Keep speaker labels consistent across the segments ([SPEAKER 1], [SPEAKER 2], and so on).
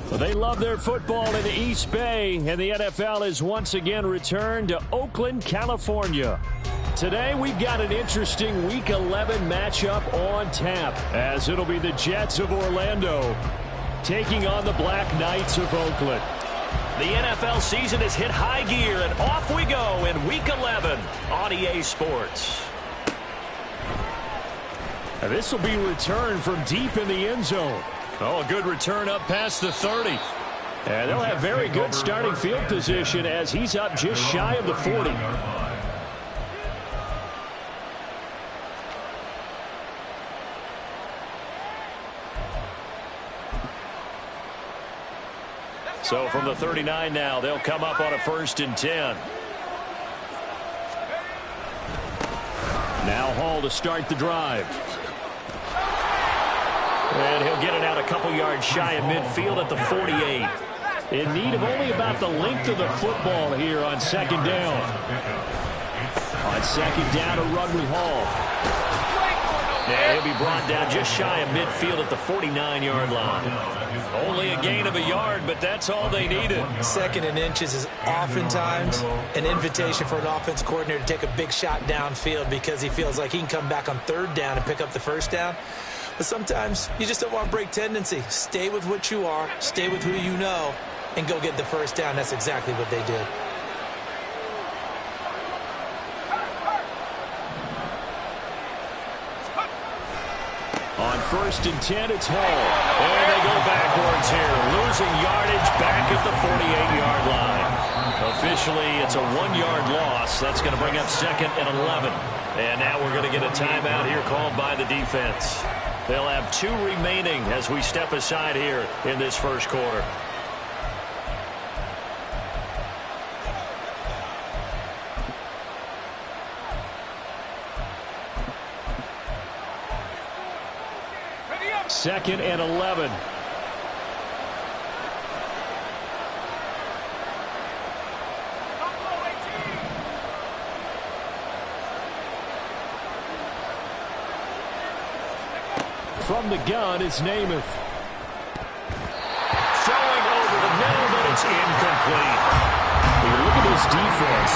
[SPEAKER 1] Well, they love their football in the East Bay, and the NFL has once again returned to Oakland, California. Today, we've got an interesting Week 11 matchup on tap, as it'll be the Jets of Orlando taking on the Black Knights of Oakland.
[SPEAKER 2] The NFL season has hit high gear, and off we go in Week 11 on EA Sports.
[SPEAKER 1] Now, this will be returned from deep in the end zone. Oh, a good return up past the 30. And they'll have very good starting field position as he's up just shy of the 40.
[SPEAKER 2] So from the 39 now, they'll come up on a 1st and 10.
[SPEAKER 1] Now Hall to start the drive.
[SPEAKER 2] And he'll get it out a couple yards shy of midfield at the 48.
[SPEAKER 1] In need of only about the length of the football here on 2nd down. On 2nd down, a run with Hall.
[SPEAKER 2] And he'll be brought down just shy of midfield at the 49-yard line. Only a gain of a yard, but that's all they needed.
[SPEAKER 3] 2nd and inches is oftentimes an invitation for an offense coordinator to take a big shot downfield because he feels like he can come back on 3rd down and pick up the 1st down. But sometimes you just don't want to break tendency. Stay with what you are, stay with who you know, and go get the 1st down. That's exactly what they did.
[SPEAKER 1] On 1st and 10, it's Hall. And they go backwards here, losing yardage back at the 48-yard line. Officially, it's a 1-yard loss. That's going to bring up 2nd and 11. And now we're going to get a timeout here called by the defense. They'll have 2 remaining as we step aside here in this 1st quarter. Second and 11. From the gun, it's Namath.
[SPEAKER 2] Throwing over the middle, but it's incomplete.
[SPEAKER 1] When you look at this defense,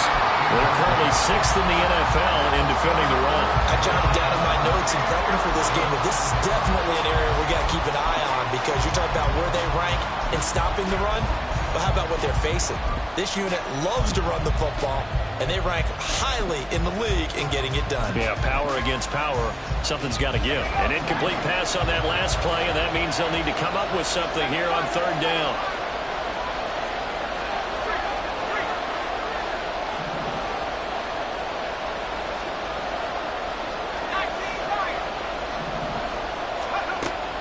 [SPEAKER 2] they're currently 6th in the NFL in defending the run.
[SPEAKER 3] I jotted down in my notes in prepping for this game that this is definitely an area we got to keep an eye on because you're talking about where they rank in stopping the run. But how about what they're facing? This unit loves to run the football, and they rank highly in the league in getting it done.
[SPEAKER 2] Yeah, power against power. Something's got to give. An incomplete pass on that last play, and that means they'll need to come up with something here on 3rd down.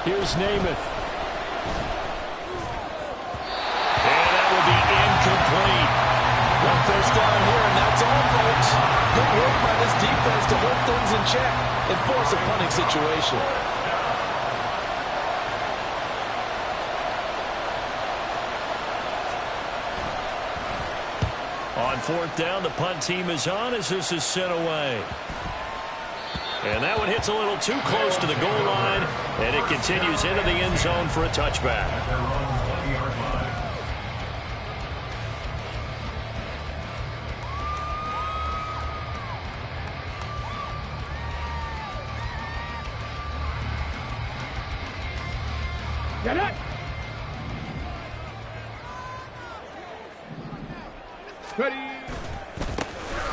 [SPEAKER 1] Here's Namath.
[SPEAKER 2] And that will be incomplete.
[SPEAKER 3] 1 first down here, and that's all, folks. Good work by this defense to hold things in check and force a punting situation.
[SPEAKER 2] On 4th down, the punt team is on as this is sent away. And that one hits a little too close to the goal line, and it continues into the end zone for a touchback.
[SPEAKER 1] Get it! Ready.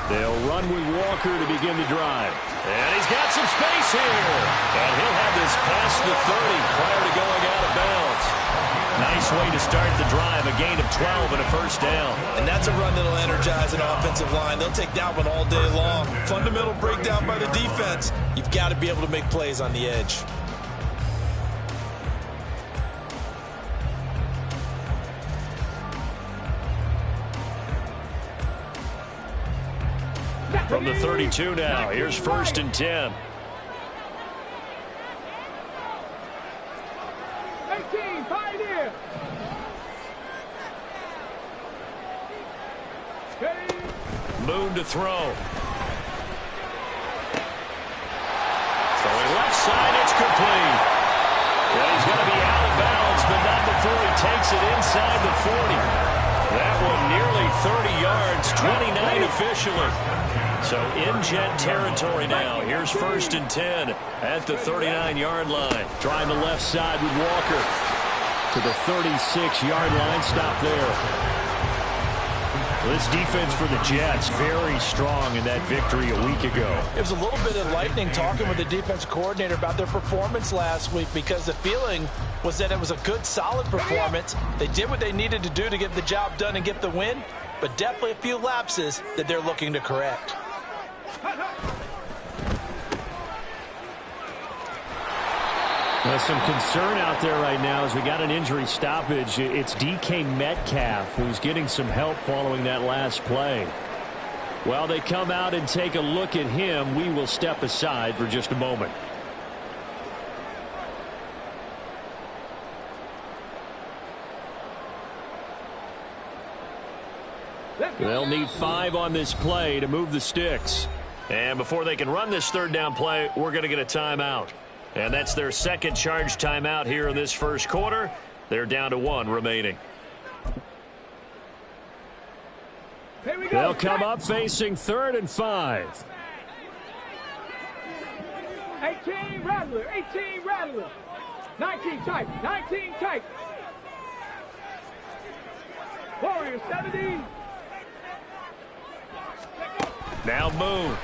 [SPEAKER 1] They'll run with Walker to begin the drive.
[SPEAKER 2] And he's got some space here. And he'll have this past the 30 prior to going out of bounds. Nice way to start the drive. A gain of 12 and a 1st down.
[SPEAKER 3] And that's a run that'll energize an offensive line. They'll take that one all day long. Fundamental breakdown by the defense. You've got to be able to make plays on the edge.
[SPEAKER 2] From the 32 now, here's 1st and 10.
[SPEAKER 4] 18, Pioneer.
[SPEAKER 2] Moon to throw. Throwing left side, it's complete. Well, he's going to be out of bounds, but takes it inside the 40. That one nearly 30 yards, 29 officially. So in Jet territory now. Here's 1st and 10 at the 39-yard line. Trying the left side with Walker to the 36-yard line. Stop there. This defense for the Jets, very strong in that victory a week ago.
[SPEAKER 3] It was a little bit of lightning talking with the defense coordinator about their performance last week, because the feeling was that it was a good, solid performance. They did what they needed to do to get the job done and get the win, but definitely a few lapses that they're looking to correct.
[SPEAKER 2] Well, some concern out there right now as we got an injury stoppage. It's DK Metcalf who's getting some help following that last play. While they come out and take a look at him, we will step aside for just a moment. They'll need 5 on this play to move the sticks. And before they can run this 3rd down play, we're going to get a timeout. And that's their second charge timeout here in this first quarter. They're down to 1 remaining. They'll come up facing 3rd and 5.
[SPEAKER 4] 18 Rattler, 18 Rattler. 19 tight, 19 tight. Warriors 70.
[SPEAKER 2] Now Moon.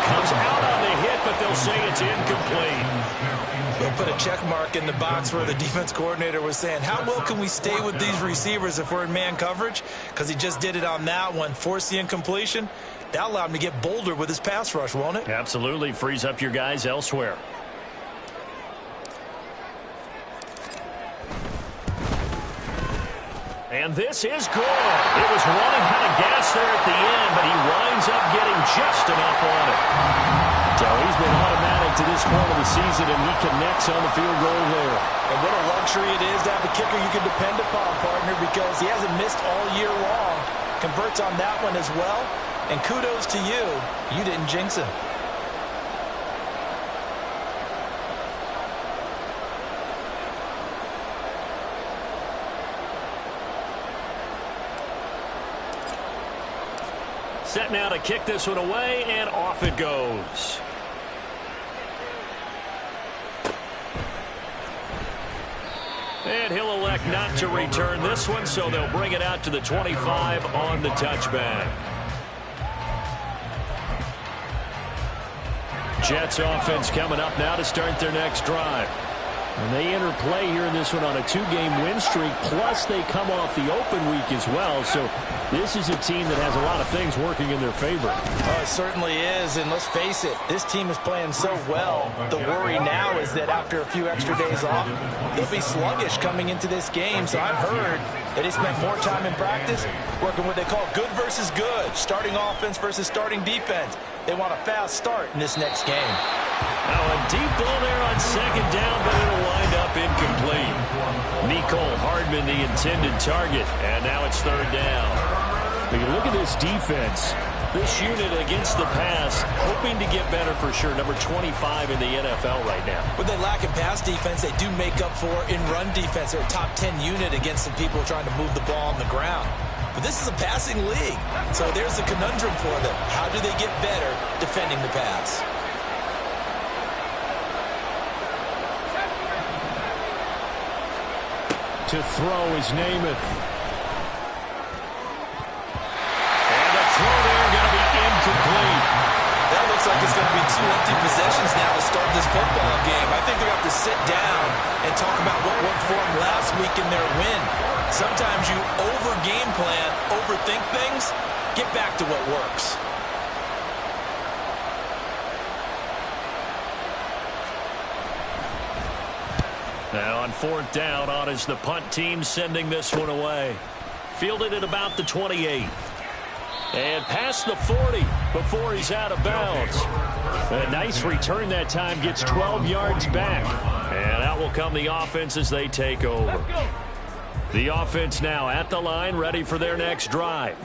[SPEAKER 2] Comes out on the hit, but they'll say it's incomplete.
[SPEAKER 3] They'll put a check mark in the box where the defense coordinator was saying, how well can we stay with these receivers if we're in man coverage? Because he just did it on that one, forced the incompletion. That allowed him to get bolder with his pass rush, won't it?
[SPEAKER 2] Absolutely. Frees up your guys elsewhere. And this is good. It was running out of gas there at the end, but he winds up getting just enough on it. So he's been automatic to this point of the season, and he connects on the field goal there.
[SPEAKER 3] And what a luxury it is to have a kicker you can depend upon, partner, because he hasn't missed all year long. Converts on that one as well. And kudos to you. You didn't jinx him.
[SPEAKER 2] Set now to kick this one away, and off it goes. And he'll elect not to return this one, so they'll bring it out to the 25 on the touchback. Jets offense coming up now to start their next drive. And they enter play here in this one on a 2-game win streak, plus they come off the open week as well. So this is a team that has a lot of things working in their favor.
[SPEAKER 3] Oh, it certainly is, and let's face it, this team is playing so well. The worry now is that after a few extra days off, they'll be sluggish coming into this game. So I've heard that they spent more time in practice working what they call good versus good, starting offense versus starting defense. They want a fast start in this next game.
[SPEAKER 2] Now a deep ball there on 2nd down, but it'll wind up incomplete. Nicole Hardman, the intended target, and now it's 3rd down. When you look at this defense, this unit against the pass, hoping to get better for sure. Number 25 in the NFL right now.
[SPEAKER 3] What they lack in pass defense, they do make up for in run defense. They're a top 10 unit against some people trying to move the ball on the ground. But this is a passing league, so there's a conundrum for them. How do they get better defending the pass?
[SPEAKER 2] To throw is Namath. And the throw there going to be incomplete.
[SPEAKER 3] That looks like it's going to be 2 empty possessions now to start this football game. I think they're going to have to sit down and talk about what worked for them last week in their win. Sometimes you over-game plan, overthink things, get back to what works.
[SPEAKER 2] Now on 4th down, on is the punt team sending this one away. Fielded at about the 28. And past the 40 before he's out of bounds. A nice return that time, gets 12 yards back. And out will come the offense as they take over. The offense now at the line, ready for their next drive.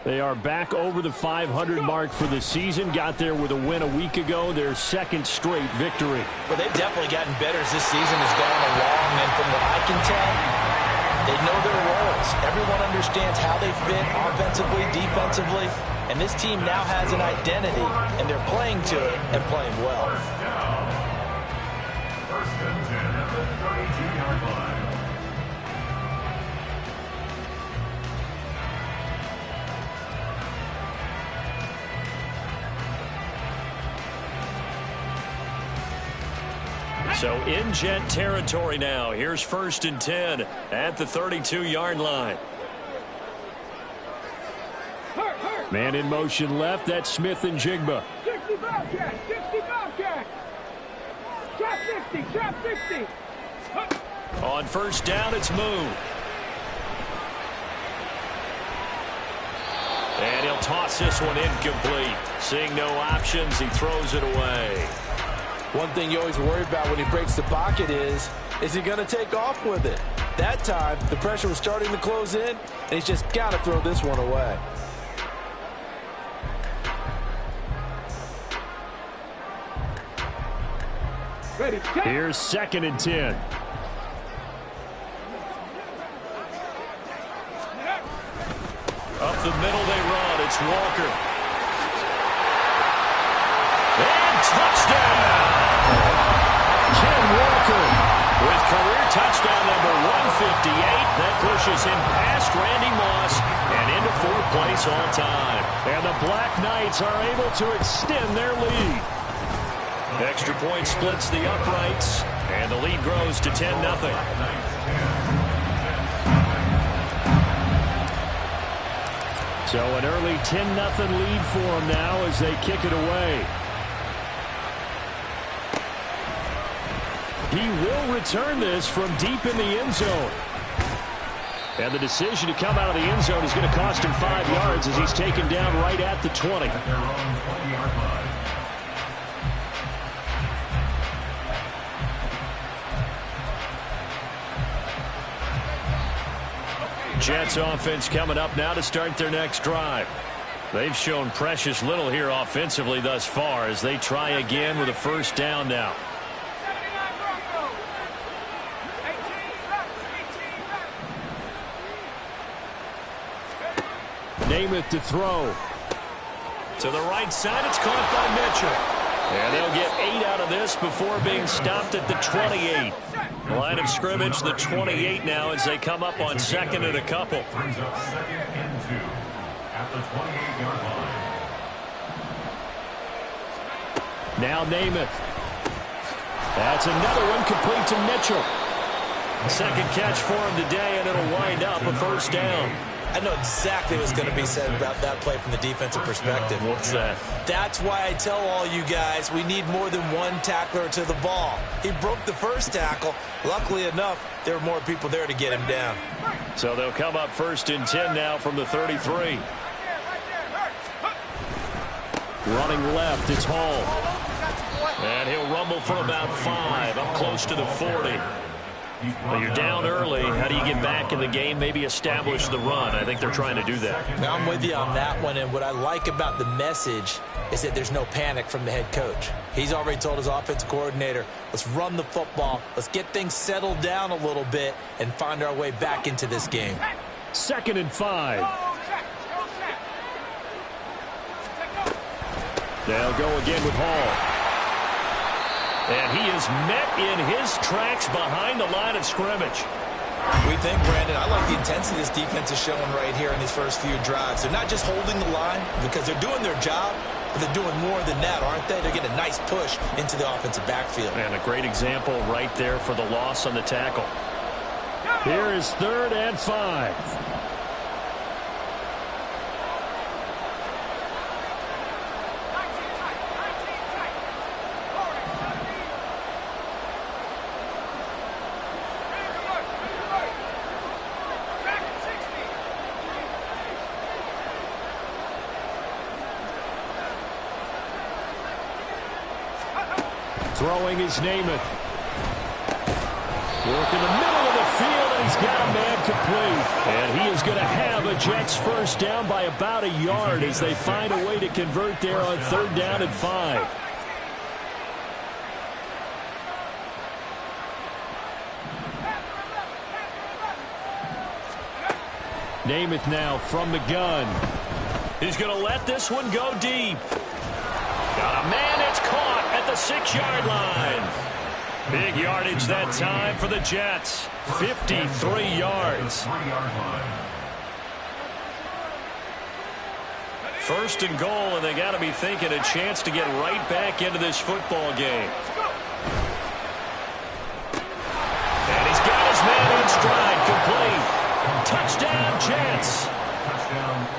[SPEAKER 1] They are back over the 500 mark for the season. Got there with a win a week ago, their second straight victory.
[SPEAKER 3] Well, they've definitely gotten better as this season has gone along, and from what I can tell, they know their roles. Everyone understands how they fit offensively, defensively, and this team now has an identity, and they're playing to it and playing well.
[SPEAKER 2] First and 10 at the 32-yard line.
[SPEAKER 1] So in Jet territory now. Here's first and 10 at the 32-yard line. Man in motion left. That's Smith and Jigba.
[SPEAKER 4] 60 Bobcat, 60 Bobcat. Trap 60, trap 60.
[SPEAKER 1] On first down, it's Moon. And he'll toss this one incomplete. Seeing no options, he throws it away.
[SPEAKER 3] One thing you always worry about when he breaks the pocket is he going to take off with it? That time, the pressure was starting to close in, and he's just got to throw this one away.
[SPEAKER 4] Ready, set.
[SPEAKER 1] Here's second and 10. Up the middle they run. It's Walker. And touchdown! Ken Walker with career touchdown number 158. That pushes him past Randy Moss and into fourth place all time. And the Black Knights are able to extend their lead. Extra point splits the uprights, and the lead grows to 10-0. So an early 10-0 lead for them now as they kick it away. He will return this from deep in the end zone. And the decision to come out of the end zone is going to cost him 5 yards as he's taken down right at the 20. Jets offense coming up now to start their next drive. They've shown precious little here offensively thus far as they try again with a first down now. Namath to throw. To the right side, it's caught by Mitchell. And they'll get 8 out of this before being stopped at the 28. The line of scrimmage, the 28 now as they come up on second and a couple.
[SPEAKER 2] Brings up second and 2 at the 28-yard line.
[SPEAKER 1] Now Namath. That's another one complete to Mitchell. Second catch for him today, and it'll wind up a first down.
[SPEAKER 3] I know exactly what's going to be said about that play from the defensive perspective.
[SPEAKER 1] What's that?
[SPEAKER 3] That's why I tell all you guys we need more than one tackler to the ball. He broke the first tackle. Luckily enough, there were more people there to get him down.
[SPEAKER 1] So they'll come up first and 10 now from the 33. Running left, it's Hall. And he'll rumble for about 5, up close to the 40. Well, you're down early. How do you get back in the game, maybe establish the run? I think they're trying to do that.
[SPEAKER 3] Now, I'm with you on that one, and what I like about the message is that there's no panic from the head coach. He's already told his offensive coordinator, let's run the football, let's get things settled down a little bit and find our way back into this game.
[SPEAKER 1] Second and 5. They'll go again with Hall. And he is met in his tracks behind the line of scrimmage.
[SPEAKER 3] We think, Brandon, I like the intensity this defense is showing right here in these first few drives. They're not just holding the line because they're doing their job, but they're doing more than that, aren't they? They're getting a nice push into the offensive backfield.
[SPEAKER 1] And a great example right there for the loss on the tackle. Here is third and 5. Throwing is Namath. Work in the middle of the field, and he's got a man complete. And he is going to have a Jets first down by about a yard as they find a way to convert there on 3rd down and 5. Namath now from the gun. He's going to let this one go deep. Got a man that's caught at the 6-yard line. Big yardage that time for the Jets. 53 yards. 1st and goal, and they got to be thinking a chance to get right back into this football game. And he's got his man in stride, complete. Touchdown, Jets.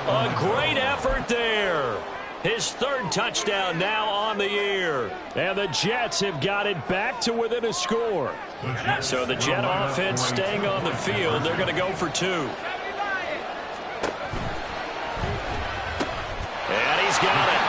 [SPEAKER 1] A great effort there. His 3rd touchdown now on the year. And the Jets have got it back to within a score. So the Jet offense staying on the field. They're going to go for 2. And he's got it.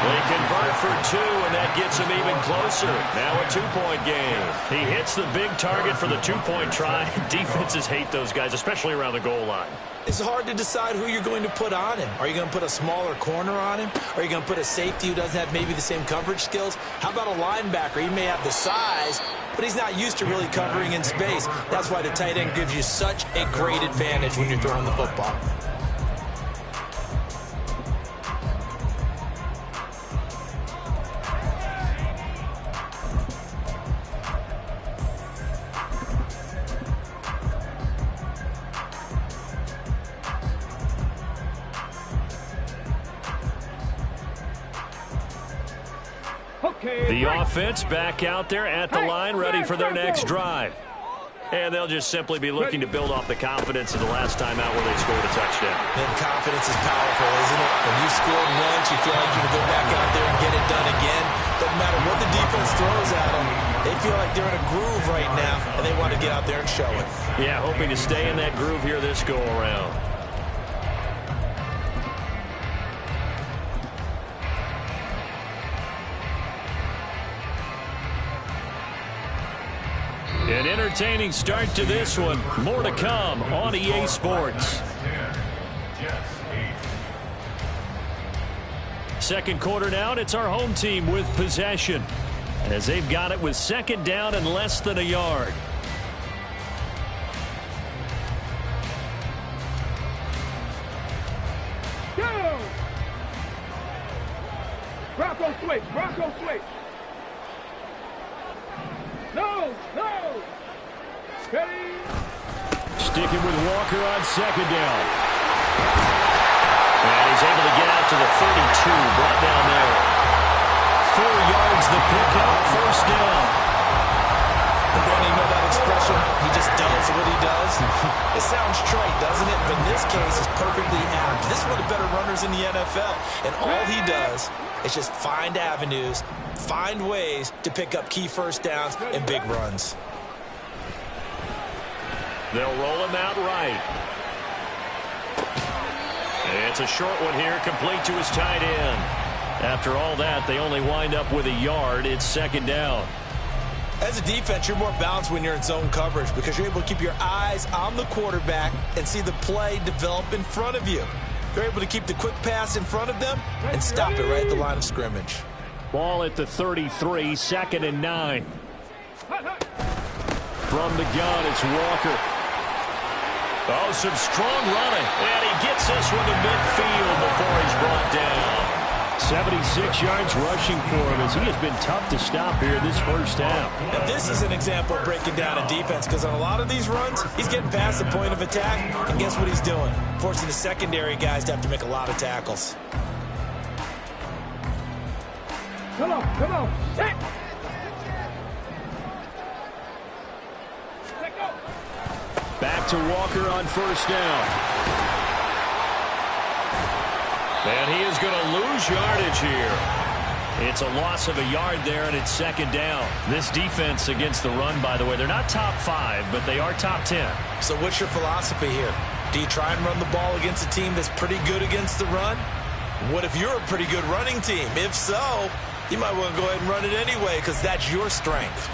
[SPEAKER 1] They convert for 2, and that gets him even closer. Now a 2-point game. He hits the big target for the 2-point try. Defenses hate those guys, especially around the goal line.
[SPEAKER 3] It's hard to decide who you're going to put on him. Are you going to put a smaller corner on him? Are you going to put a safety who doesn't have maybe the same coverage skills? How about a linebacker? He may have the size, but he's not used to really covering in space. That's why the tight end gives you such a great advantage when you're throwing the football.
[SPEAKER 1] The offense back out there at the line, ready for their next drive. And they'll just simply be looking to build off the confidence of the last time out where they scored a touchdown.
[SPEAKER 3] And confidence is powerful, isn't it? When you scored once, you feel like you can go back out there and get it done again. Doesn't matter what the defense throws at them. They feel like they're in a groove right now, and they want to get out there and show it.
[SPEAKER 1] Yeah, hoping to stay in that groove here this go-around. An entertaining start to this one. More to come on EA Sports. 2nd quarter now, it's our home team with possession, as they've got it with 2nd down and less than a yard.
[SPEAKER 4] Go! Bronco switch, Bronco switch. No, no. Ready.
[SPEAKER 1] Sticking with Walker on 2nd down. And he's able to get out to the 32, brought down there. 4 yards the pickup, 1st down.
[SPEAKER 3] And then you know that expression, he just does what he does. It sounds trite, doesn't it? But in this case, it's perfectly apt. This is one of the better runners in the NFL. And all he does is just find avenues, find ways to pick up key 1st downs and big runs.
[SPEAKER 1] They'll roll him out right. And it's a short one here, complete to his tight end. After all that, they only wind up with a yard. It's 2nd down.
[SPEAKER 3] As a defense, you're more balanced when you're in zone coverage because you're able to keep your eyes on the quarterback and see the play develop in front of you. You're able to keep the quick pass in front of them and stop it right at the line of scrimmage.
[SPEAKER 1] Ball at the 33, 2nd and 9. From the gun, it's Walker. Oh, some strong running. And he gets this one to midfield before he's brought down. 76 yards rushing for him as he has been tough to stop here this 1st half.
[SPEAKER 3] Now, this is an example of breaking down a defense because on a lot of these runs, he's getting past the point of attack, and guess what he's doing? Forcing the secondary guys to have to make a lot of tackles.
[SPEAKER 4] Come on, come on. Set. Let go.
[SPEAKER 1] Back to Walker on 1st down. And he is going to lose yardage here. It's a loss of a yard there, and it's 2nd down. This defense against the run, by the way, they're not top 5, but they are top 10.
[SPEAKER 3] So what's your philosophy here? Do you try and run the ball against a team that's pretty good against the run? What if you're a pretty good running team? If so, you might want to go ahead and run it anyway because that's your strength.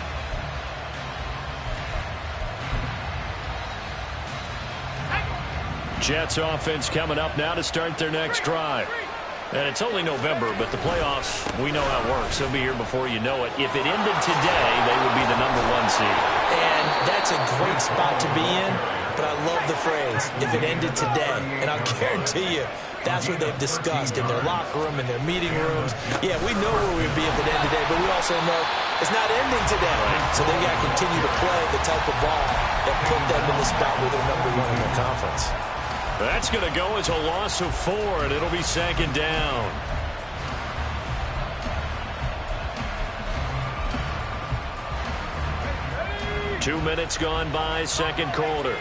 [SPEAKER 1] Jets offense coming up now to start their next drive. And it's only November, but the playoffs, we know how it works. They'll be here before you know it. If it ended today, they would be the #1 seed.
[SPEAKER 3] And that's a great spot to be in, but I love the phrase, if it ended today. And I'll guarantee you, that's what they've discussed in their locker room, in their meeting rooms. Yeah, we know where we'd be if it ended today, but we also know it's not ending today. So they got to continue to play the type of ball that put them in the spot where they're #1 in their conference.
[SPEAKER 1] That's going to go as a loss of 4, and it'll be 2nd down. Two minutes gone by, second quarter.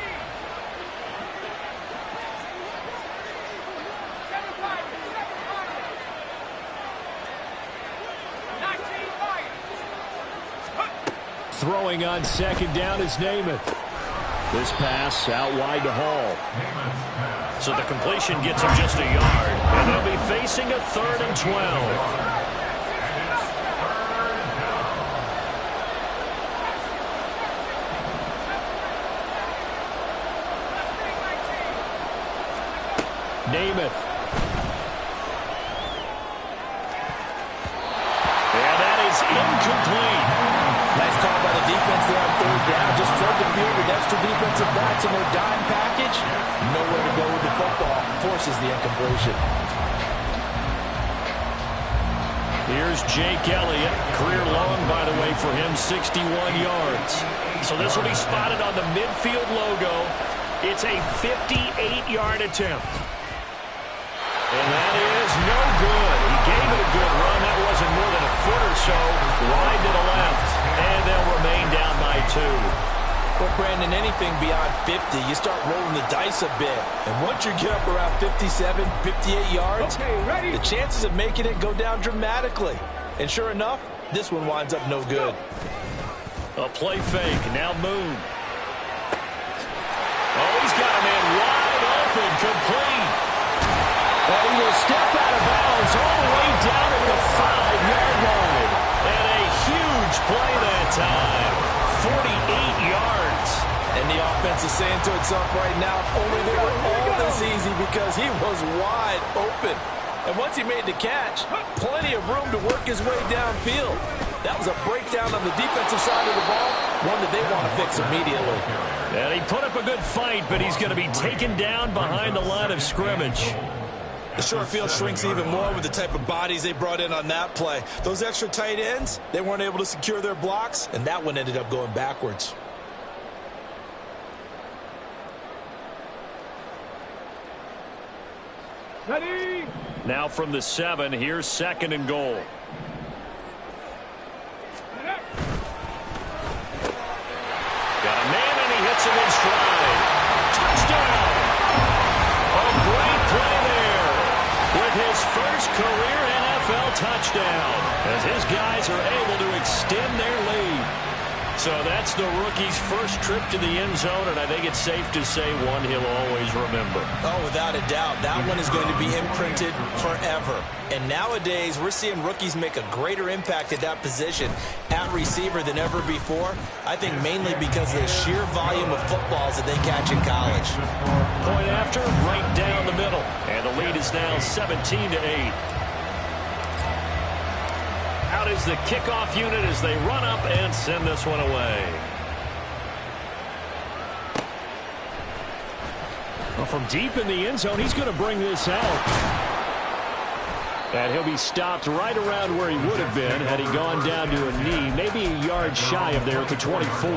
[SPEAKER 1] Throwing on 2nd down is Namath. This pass out wide to Hall. So the completion gets him just a yard, and they'll be facing a 3rd and 12. Namath. And that is incomplete.
[SPEAKER 3] Nice call by the defense there on 3rd down. Just flood the field with extra defensive backs in their dime package. Nowhere to go with the football. Forces the incompletion.
[SPEAKER 1] Here's Jake Elliott. Career long, by the way, for him, 61 yards. So this will be spotted on the midfield logo. It's a 58-yard attempt. And that is no good. He gave it a good run. That wasn't more than a foot or so wide to the left. And they'll remain down by 2.
[SPEAKER 3] Well, Brandon, anything beyond 50, you start rolling the dice a bit. And once you get up around 57, 58 yards, the chances of making it go down dramatically. And sure enough, this one winds up no good.
[SPEAKER 1] A play fake. Now Moon. Oh, he's got a man wide open. Complete. And he will step out of bounds all the way down at the 5-yard line. And a huge play that time. 48 yards.
[SPEAKER 3] And the offense is saying to itself right now, only they were all this easy because he was wide open. And once he made the catch, plenty of room to work his way downfield. That was a breakdown on the defensive side of the ball, one that they want to fix immediately.
[SPEAKER 1] And he put up a good fight, but he's going to be taken down behind the line of scrimmage.
[SPEAKER 3] The short field shrinks even more with the type of bodies they brought in on that play. Those extra tight ends, they weren't able to secure their blocks, and that one ended up going backwards.
[SPEAKER 4] Ready?
[SPEAKER 1] Now from the 7, here's 2nd and goal. Got a man, and he hits him in stride. Touchdown! A great play there with his first career NFL touchdown as his guys are able to extend their lead. So that's the rookie's first trip to the end zone, and I think it's safe to say one he'll always remember.
[SPEAKER 3] Oh, without a doubt. That one is going to be imprinted forever. And nowadays, we're seeing rookies make a greater impact at that position at receiver than ever before. I think mainly because of the sheer volume of footballs that they catch in college.
[SPEAKER 1] Point after, right down the middle. And the lead is now 17-8. Out is the kickoff unit as they run up and send this one away. Well, from deep in the end zone, he's going to bring this out. And he'll be stopped right around where he would have been had he gone down to a knee, maybe a yard shy of there at the 24.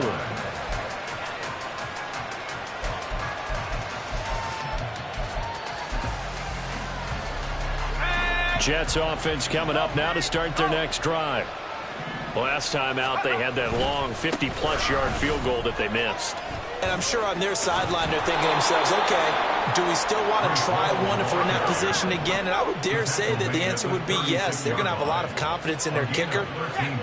[SPEAKER 1] Jets offense coming up now to start their next drive. Last time out, they had that long 50-plus yard field goal that they missed.
[SPEAKER 3] And I'm sure on their sideline they're thinking to themselves, okay, do we still want to try one if we're in that position again? And I would dare say that the answer would be yes. They're going to have a lot of confidence in their kicker.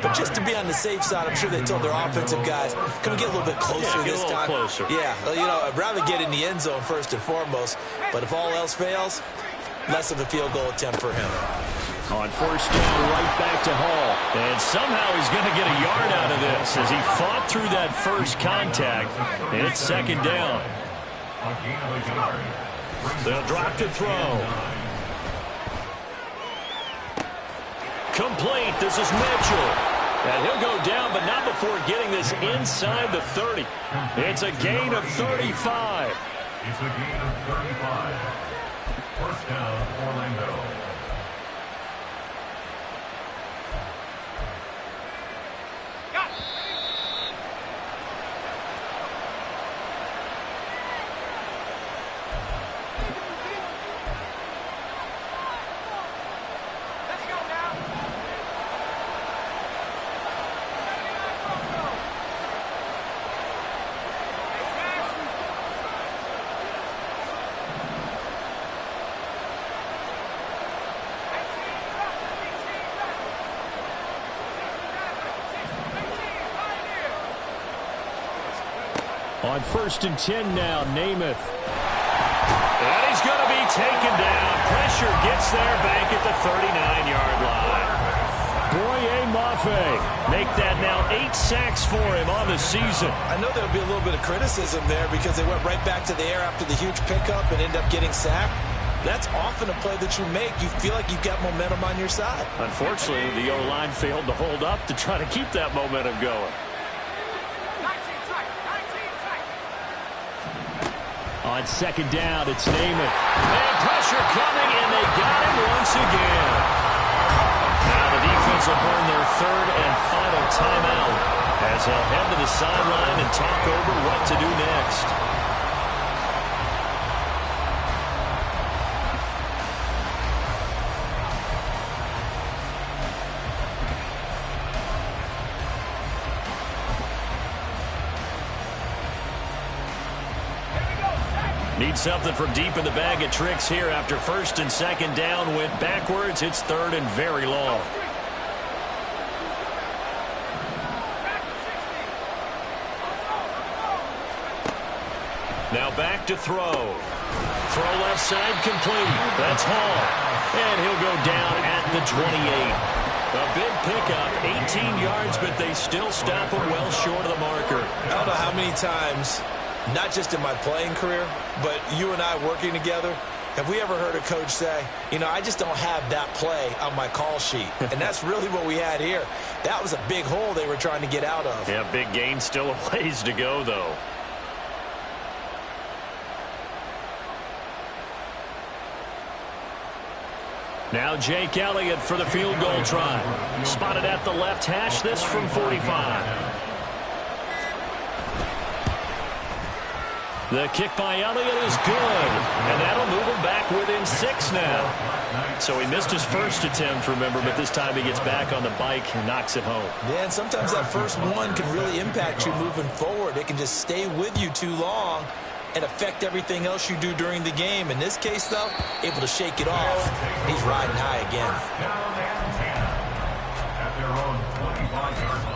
[SPEAKER 3] But just to be on the safe side, I'm sure they told their offensive guys, can we get a little bit closer this time?
[SPEAKER 1] Closer.
[SPEAKER 3] Yeah, well, you know, I'd rather get in the end zone first and foremost. But if all else fails, less of a field goal attempt for him.
[SPEAKER 1] On first down, right back to Hall. And somehow he's going to get a yard out of this as he fought through that first contact. And it's 2nd down. They'll drop to throw. Complete. This is Mitchell. And he'll go down, but not before getting this inside the 30. It's a gain of 35.
[SPEAKER 2] It's a gain of 35. First down, Orlando.
[SPEAKER 1] On 1st and 10 now, Namath. And he's going to be taken down. Pressure gets there back at the 39-yard line. Boye Mafe make that now 8 sacks for him on the season.
[SPEAKER 3] I know there'll be a little bit of criticism there because they went right back to the air after the huge pickup and ended up getting sacked. That's often a play that you make. You feel like you've got momentum on your side.
[SPEAKER 1] Unfortunately, the O-line failed to hold up to try to keep that momentum going. On 2nd down, it's Namath. And pressure coming, and they got him once again. Now the defense will burn their 3rd and final timeout as they'll head to the sideline and talk over what to do next. Need something from deep in the bag of tricks here after 1st and 2nd down went backwards. It's 3rd and very long. Now back to throw. Throw left side complete. That's Hall. And he'll go down at the 28. A big pickup, 18 yards, but they still stop him well short of the marker.
[SPEAKER 3] I don't know how many times, not just in my playing career, but you and I working together, have we ever heard a coach say, you know, I just don't have that play on my call sheet? And that's really what we had here. That was a big hole they were trying to get out of.
[SPEAKER 1] Yeah, big gain, still a ways to go, though. Now Jake Elliott for the field goal try. Spotted at the left hash, this from 45. The kick by Elliott is good, and that'll move him back within 6 now. So he missed his first attempt, remember, but this time he gets back on the bike and knocks it home.
[SPEAKER 3] Yeah, and sometimes that first one can really impact you moving forward. It can just stay with you too long and affect everything else you do during the game. In this case, though, able to shake it off. He's riding high again.
[SPEAKER 2] At their own 25-yard line.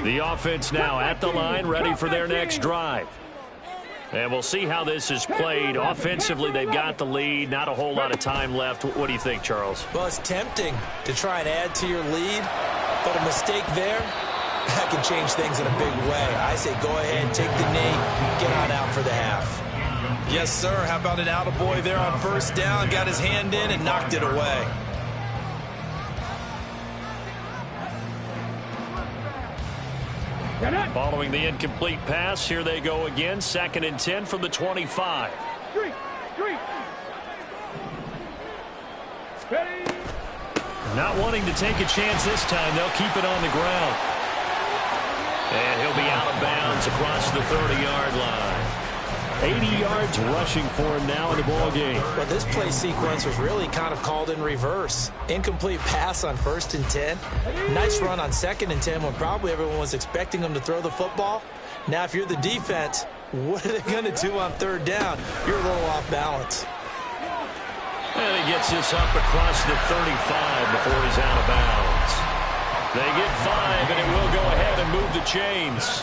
[SPEAKER 1] The offense now at the line, ready for their next drive. And we'll see how this is played. Offensively, they've got the lead. Not a whole lot of time left. What do you think, Charles?
[SPEAKER 3] Well, it's tempting to try and add to your lead, but a mistake there, that can change things in a big way. I say go ahead, take the knee, get on out for the half. Yes, sir. How about an attaboy there on 1st down? Got his hand in and knocked it away.
[SPEAKER 1] Following the incomplete pass, here they go again. 2nd and 10 from the 25. Not wanting to take a chance this time, they'll keep it on the ground. And he'll be out of bounds across the 30-yard line. 80 yards rushing for him now in the ball game.
[SPEAKER 3] Well, this play sequence was really kind of called in reverse. Incomplete pass on 1st and 10. Nice run on 2nd and 10 when probably everyone was expecting him to throw the football. Now, if you're the defense, what are they going to do on 3rd down? You're a little off balance.
[SPEAKER 1] And he gets this up across the 35 before he's out of bounds. They get 5, and it will go ahead and move the chains.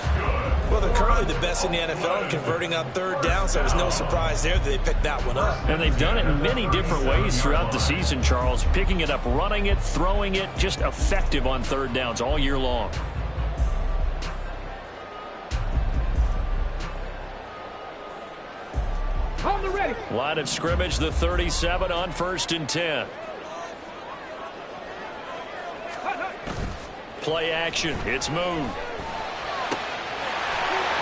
[SPEAKER 3] Well, they're currently the best in the NFL in converting on third down, so it's no surprise there that they picked that one up.
[SPEAKER 1] And they've done it in many different ways throughout the season, Charles. Picking it up, running it, throwing it, just effective on third downs all year long.
[SPEAKER 4] On the ready.
[SPEAKER 1] Line of scrimmage, the 37 on 1st and 10. Play action. It's moved.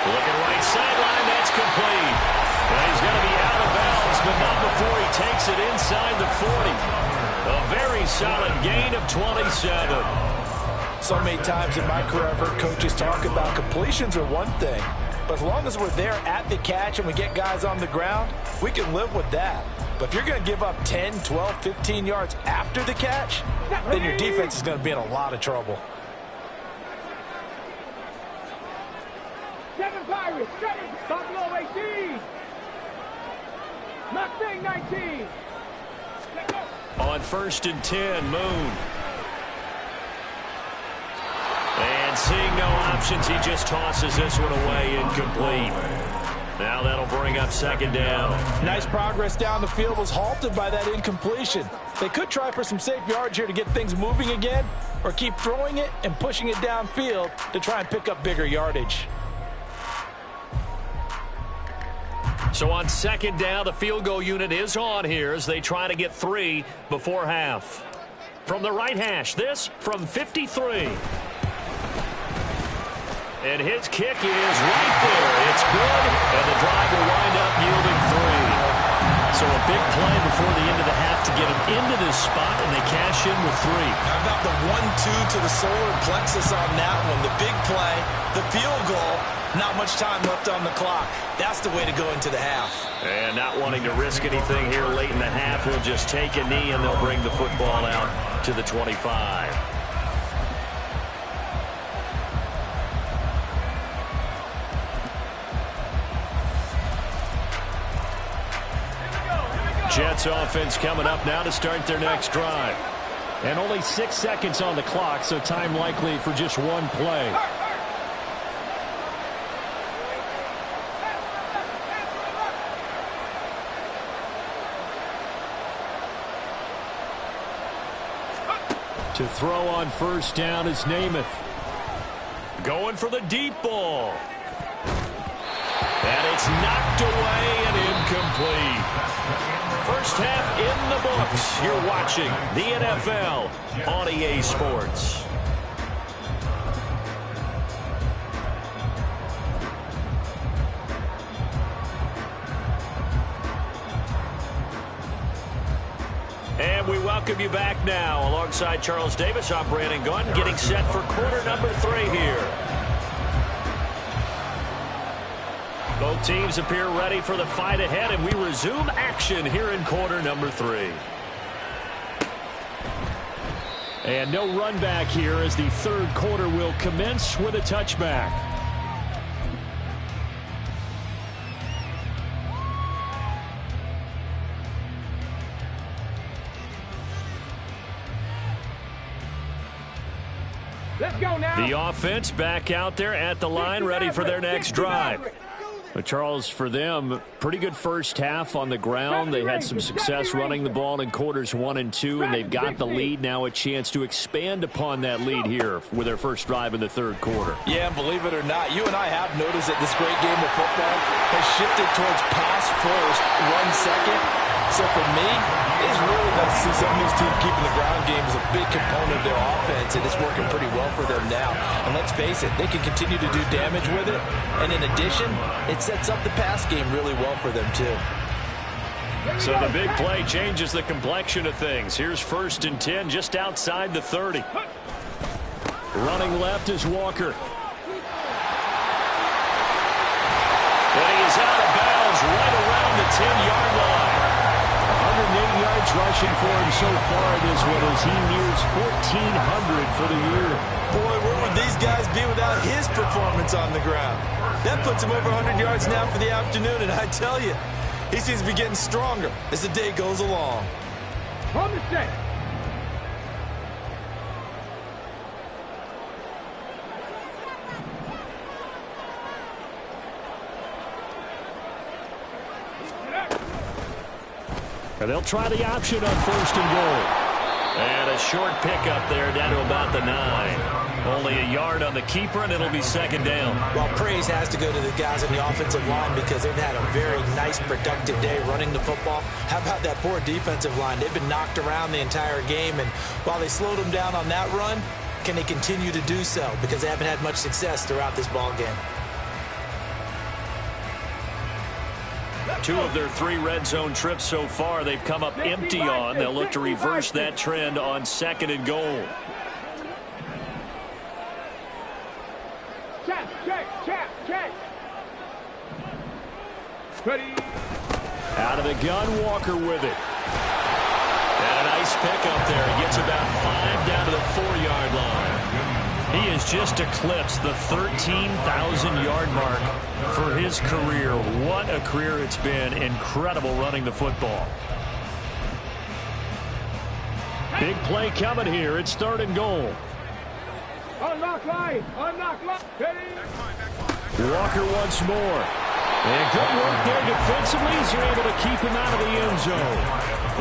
[SPEAKER 1] Looking right sideline. That's complete. And he's going to be out of bounds, but not before he takes it inside the 40. A very solid gain of 27.
[SPEAKER 3] So many times in my career, I've heard coaches talk about completions are one thing. But as long as we're there at the catch and we get guys on the ground, we can live with that. But if you're going to give up 10, 12, 15 yards after the catch, then your defense is going to be in a lot of trouble.
[SPEAKER 4] 7 Pirates, 7 Buffalo 18. Mustang 19.
[SPEAKER 1] On 1st and 10, Moon. And seeing no options, he just tosses this one away, incomplete. Now that'll bring up 2nd down.
[SPEAKER 3] Nice progress down the field was halted by that incompletion. They could try for some safe yards here to get things moving again, or keep throwing it and pushing it downfield to try and pick up bigger yardage.
[SPEAKER 1] So on 2nd down, the field goal unit is on here as they try to get 3 before half. From the right hash, this from 53. And his kick is right there. It's good, and the drive will wind up yielding 3. So a big play before the end of the half to get him into this spot, and they cash in with 3.
[SPEAKER 3] How about the 1-2 to the solar plexus on that one? The big play, the field goal, not much time left on the clock. That's the way to go into the half.
[SPEAKER 1] And not wanting to risk anything here late in the half, he'll just take a knee, and they'll bring the football out to the 25. Jets offense coming up now to start their next drive.
[SPEAKER 2] And only 6 seconds on the clock, so time likely for just one play. To throw on 1st down is Namath.
[SPEAKER 1] Going for the deep ball. And it's knocked away and incomplete. First half in the books. You're watching the NFL on EA Sports. And we welcome you back now. Alongside Charles Davis, I'm Brandon Gunn, getting set for quarter number 3 here. Both teams appear ready for the fight ahead, and we resume action here in quarter number 3.
[SPEAKER 2] And no run back here as the 3rd quarter will commence with a touchback.
[SPEAKER 4] Let's go now.
[SPEAKER 1] The offense back out there at the line, ready for their next drive.
[SPEAKER 2] But Charles, for them, pretty good first half on the ground. They had some success running the ball in quarters 1 and 2, and they've got the lead. Now a chance to expand upon that lead here with their first drive in the 3rd quarter.
[SPEAKER 3] Yeah, and believe it or not, you and I have noticed that this great game of football has shifted towards pass first, run second. So for me, it's really nice to see some of these teams keeping the ground game as a big component of their offense, and it's working pretty well for them now. And let's face it, they can continue to do damage with it. And in addition, it sets up the pass game really well for them too.
[SPEAKER 1] So the big play changes the complexion of things. Here's 1st and 10 just outside the 30.
[SPEAKER 2] Running left is Walker.
[SPEAKER 1] And he is out of bounds right around the 10-yard line.
[SPEAKER 2] 108 yards rushing for him so far this one as he nears 1,400 for the year.
[SPEAKER 3] Boy, where would these guys be without his performance on the ground? That puts him over 100 yards now for the afternoon, and I tell you, he seems to be getting stronger as the day goes along.
[SPEAKER 4] On the set.
[SPEAKER 1] And they'll try the option on 1st and goal. And a short pickup there down to about the 9. Only a yard on the keeper, and it'll be 2nd down.
[SPEAKER 3] Well, praise has to go to the guys on the offensive line because they've had a very nice, productive day running the football. How about that poor defensive line? They've been knocked around the entire game, and while they slowed them down on that run, can they continue to do so? Because they haven't had much success throughout this ball game.
[SPEAKER 1] 2 of their 3 red zone trips so far they've come up empty on. They'll look to reverse that trend on 2nd and goal.
[SPEAKER 4] Check. Ready.
[SPEAKER 1] Out of the gun, Walker with it. And a nice pickup there. He gets about 5 down to the 4-yard line. He has just eclipsed the 13,000-yard mark for his career. What a career it's been. Incredible running the football. Big play coming here. It's 3rd and goal.
[SPEAKER 4] Unlock line. Ready.
[SPEAKER 1] Walker once more. And good work there defensively as you're able to keep him out of the end zone.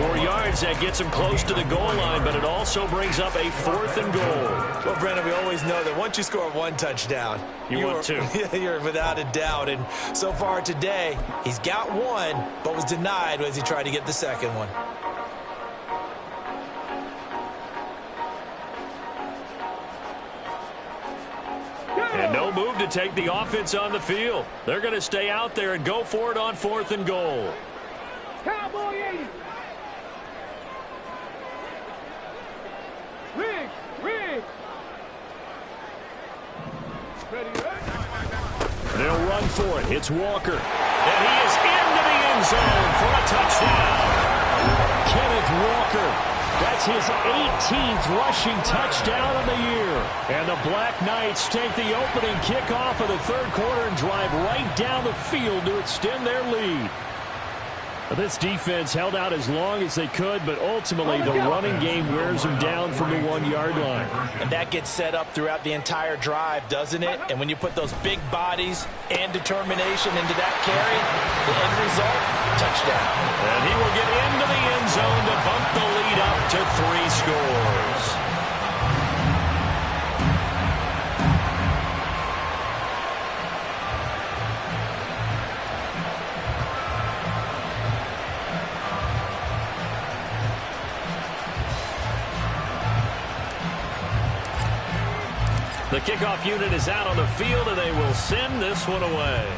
[SPEAKER 1] 4 yards, that gets him close to the goal line, but it also brings up a 4th and goal.
[SPEAKER 3] Well, Brandon, we always know that once you score 1 touchdown,
[SPEAKER 1] want 2.
[SPEAKER 3] You're without a doubt. And so far today, he's got 1, but was denied as he tried to get the 2nd one.
[SPEAKER 1] And no move to take the offense on the field. They're going to stay out there and go for it on 4th and goal.
[SPEAKER 4] Cowboy 80. Riggs. Ready.
[SPEAKER 1] They'll run for it. It's Walker. And he is into the end zone for a touchdown. Kenneth Walker. That's his 18th rushing touchdown of the year. And the Black Knights take the opening kickoff of the 3rd quarter and drive right down the field to extend their lead. This defense held out as long as they could, but ultimately the running game wears them down from the 1-yard line.
[SPEAKER 3] And that gets set up throughout the entire drive, doesn't it? And when you put those big bodies and determination into that carry, the end result, touchdown.
[SPEAKER 1] And he will get into the end zone to bump the lead up to 3 scores. The kickoff unit is out on the field, and they will send this one away.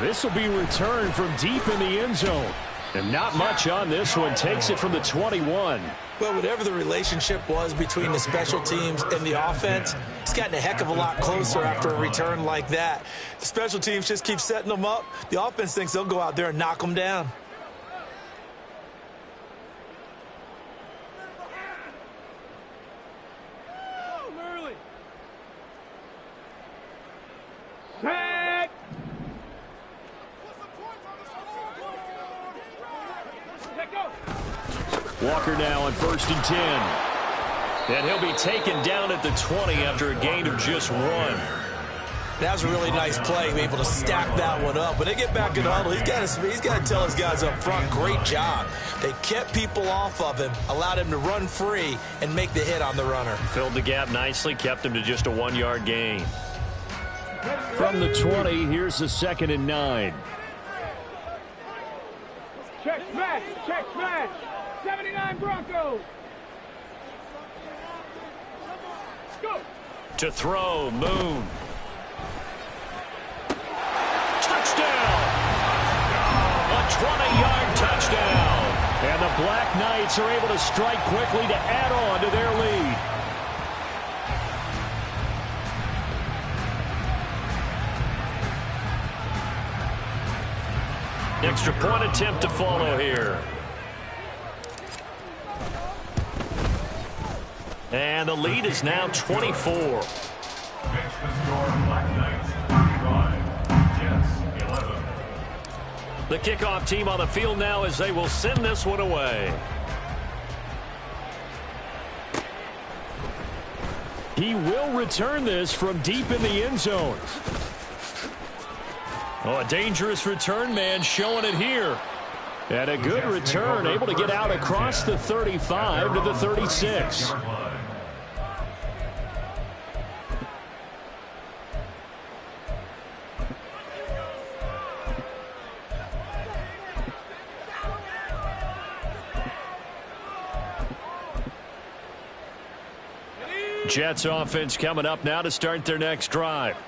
[SPEAKER 1] This will be returned from deep in the end zone. And not much on this one. Takes it from the 21.
[SPEAKER 3] Well, whatever the relationship was between the special teams and the offense, it's gotten a heck of a lot closer after a return like that. The special teams just keep setting them up. The offense thinks they'll go out there and knock them down.
[SPEAKER 1] Walker now on 1st and 10. And he'll be taken down at the 20 after a gain of just 1.
[SPEAKER 3] That was a really nice play, be able to stack that one up. When they get back in the huddle, he's got to tell his guys up front, great job. They kept people off of him, allowed him to run free and make the hit on the runner.
[SPEAKER 1] Filled the gap nicely, kept him to just a 1-yard gain. From the 20, here's the 2nd and 9.
[SPEAKER 4] Check smash. 79 Broncos. Go.
[SPEAKER 1] To throw, Moon. Touchdown! A 20-yard touchdown. And the Black Knights are able to strike quickly to add on to their lead. Extra point attempt to follow here. And the lead is now 24. The kickoff team on the field now as they will send this one away. He will return this from deep in the end zone. Oh, a dangerous return man showing it here. And a good return, able to get out across the 35 to the 36. Jets offense coming up now to start their next drive.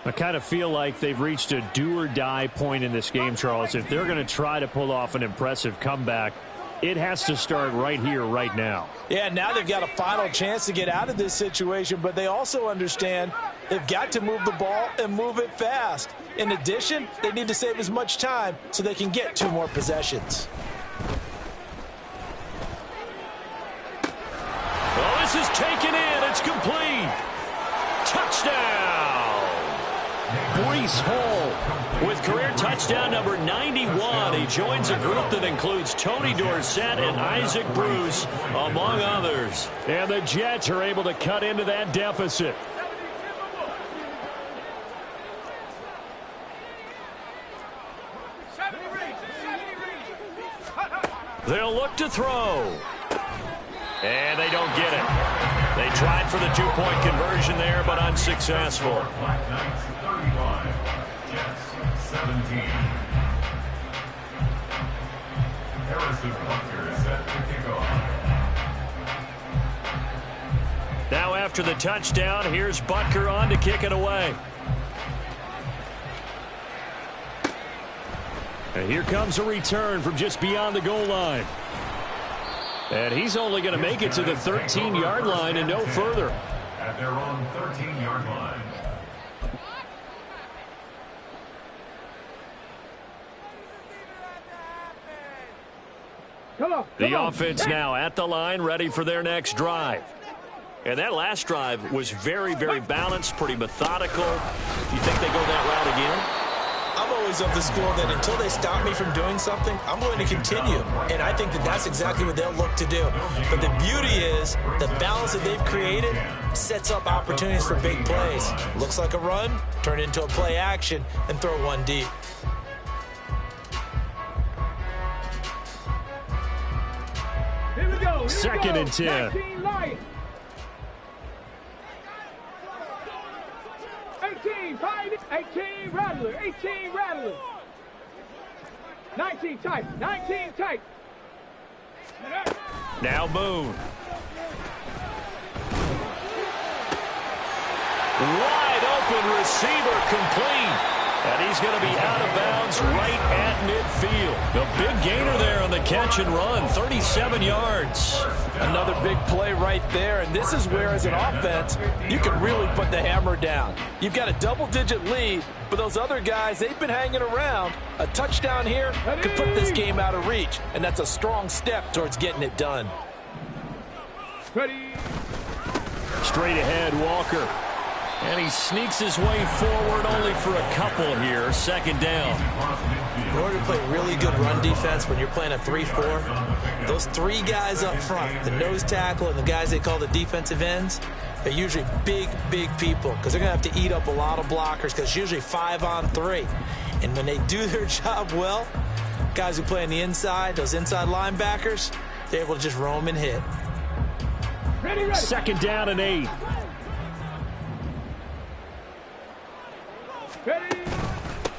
[SPEAKER 1] I kind of feel like they've reached a do-or-die point in this game, Charles. If they're going to try to pull off an impressive comeback, it has to start right here, right now.
[SPEAKER 3] Yeah, now they've got a final chance to get out of this situation, but they also understand they've got to move the ball and move it fast. In addition, they need to save as much time so they can get 2 more possessions.
[SPEAKER 1] Well, this is taken in. It's complete. Touchdown. Breece Hall with career touchdown number 91. He joins a group that includes Tony Dorsett and Isaac Bruce, among others. And the Jets are able to cut into that deficit. They'll look to throw. And they don't get it. They tried for the 2-point conversion there, but unsuccessful. Now after the touchdown, here's Butker on to kick it away. And here comes a return from just beyond the goal line. And he's only going to make it to the 13-yard line and no further.
[SPEAKER 5] At their own 13-yard line.
[SPEAKER 1] The offense now at the line, ready for their next drive. And that last drive was very, very balanced, pretty methodical. Do you think they go that route again?
[SPEAKER 3] I'm always of the school that until they stop me from doing something, I'm going to continue. And I think that that's exactly what they'll look to do. But the beauty is the balance that they've created sets up opportunities for big plays. Looks like a run, turn it into a play action, and throw one deep.
[SPEAKER 4] Here we go.
[SPEAKER 1] Second and 10.
[SPEAKER 4] 19 Lions. 18 Rattler. 18 Rattler. 19 tight. 19 tight.
[SPEAKER 1] Now Boone. Wide open receiver complete. And he's going to be out of bounds right at midfield. A big gainer there on the catch and run, 37 yards.
[SPEAKER 3] Another big play right there, and this is where, as an offense, you can really put the hammer down. You've got a double-digit lead, but those other guys, they've been hanging around. A touchdown here could put this game out of reach, and that's a strong step towards getting it done.
[SPEAKER 4] Ready.
[SPEAKER 1] Straight ahead, Walker. And he sneaks his way forward only for a couple here. Second down.
[SPEAKER 3] In order to play really good run defense when you're playing a 3-4, those 3 guys up front, the nose tackle and the guys they call the defensive ends, they're usually big, big people because they're going to have to eat up a lot of blockers because it's usually 5-on-3. And when they do their job well, guys who play on the inside, those inside linebackers, they're able to just roam and hit.
[SPEAKER 4] Ready.
[SPEAKER 1] Second down and 8.
[SPEAKER 4] Ready.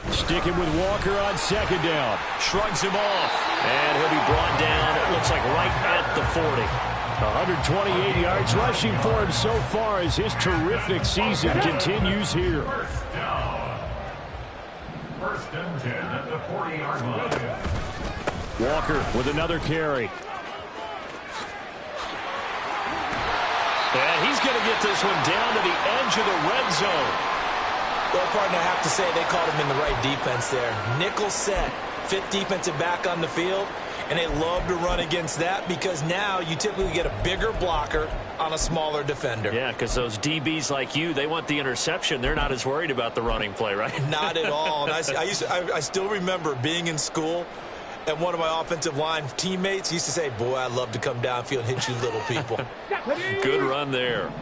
[SPEAKER 1] Sticking with Walker on second down. Shrugs him off. And he'll be brought down, it looks like right at the 40. 128 yards rushing for him so far as his terrific season continues here.
[SPEAKER 5] First down. First and 10 at the 40-yard line.
[SPEAKER 1] Walker with another carry. And he's going to get this one down to the edge of the red zone.
[SPEAKER 3] Well, partner, I have to say they caught him in the right defense there. Nickel set, 5th defensive back on the field, and they love to run against that because now you typically get a bigger blocker on a smaller defender.
[SPEAKER 1] Yeah, because those DBs like you, they want the interception. They're not as worried about the running play, right?
[SPEAKER 3] Not at all. And I still remember being in school, and one of my offensive line teammates used to say, boy, I'd love to come downfield and hit you little people.
[SPEAKER 1] Good run there.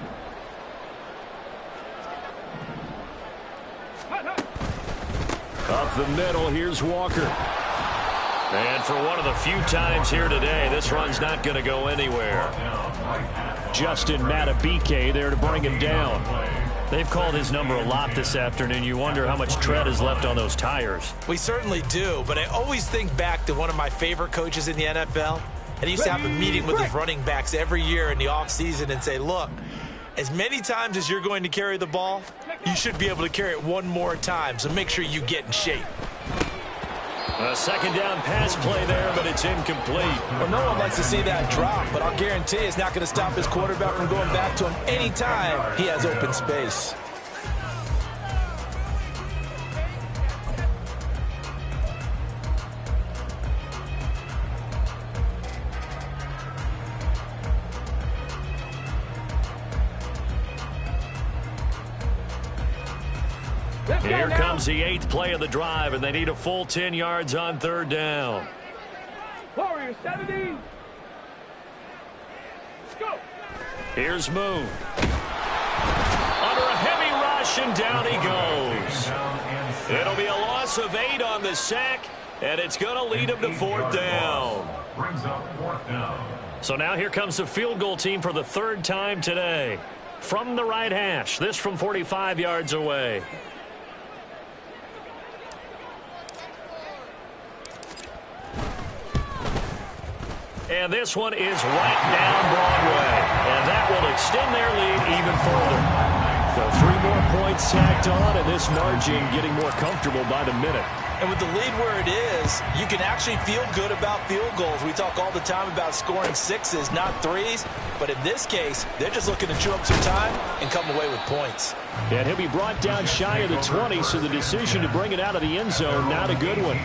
[SPEAKER 1] Up the middle, here's Walker. And for one of the few times here today, this run's not going to go anywhere. Justin Matabike there to bring him down. They've called his number a lot this afternoon. You wonder how much tread is left on those tires.
[SPEAKER 3] We certainly do, but I always think back to one of my favorite coaches in the NFL. And he used to have a meeting with his running backs every year in the offseason and say, look, as many times as you're going to carry the ball, you should be able to carry it one more time, so make sure you get in shape.
[SPEAKER 1] A second down pass play there, but it's incomplete.
[SPEAKER 3] Well, no one likes to see that drop, but I'll guarantee it's not going to stop his quarterback from going back to him anytime he has open space.
[SPEAKER 1] Here comes the 8th play of the drive, and they need a full 10 yards on third down.
[SPEAKER 4] Warriors 70. Let's go.
[SPEAKER 1] Here's Moon. Under a heavy rush, and down he goes. It'll be a loss of 8 on the sack, and it's going to lead him to fourth down.
[SPEAKER 5] Brings up fourth down.
[SPEAKER 1] So now here comes the field goal team for the third time today. From the right hash, this from 45 yards away. And this one is right down Broadway. And that will extend their lead even further. So 3 more points tacked on, and this margin getting more comfortable by the minute.
[SPEAKER 3] And with the lead where it is, you can actually feel good about field goals. We talk all the time about scoring 6s, not 3s. But in this case, they're just looking to chew up some time and come away with points.
[SPEAKER 1] And he'll be brought down shy of the 20, so the decision to bring it out of the end zone, not a good one.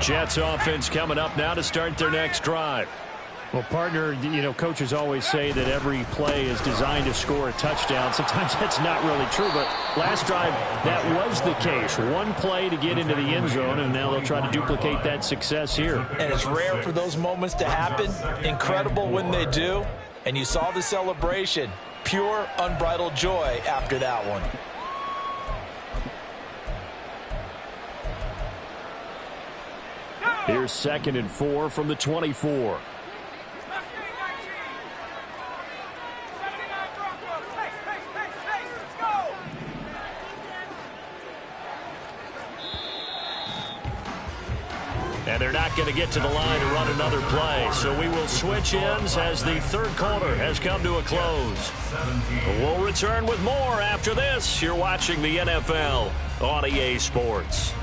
[SPEAKER 1] Jets offense coming up now to start their next drive.
[SPEAKER 2] Well, partner, you know, coaches always say that every play is designed to score a touchdown. Sometimes that's not really true, but last drive, that was the case. One play to get into the end zone, and now they'll try to duplicate that success here.
[SPEAKER 3] And it's rare for those moments to happen. Incredible when they do. And you saw the celebration. Pure, unbridled joy after that one.
[SPEAKER 1] Here's 2nd and 4 from the 24. And they're not going to get to the line to run another play. So we will switch ends as the third quarter has come to a close. We'll return with more after this. You're watching the NFL on EA Sports.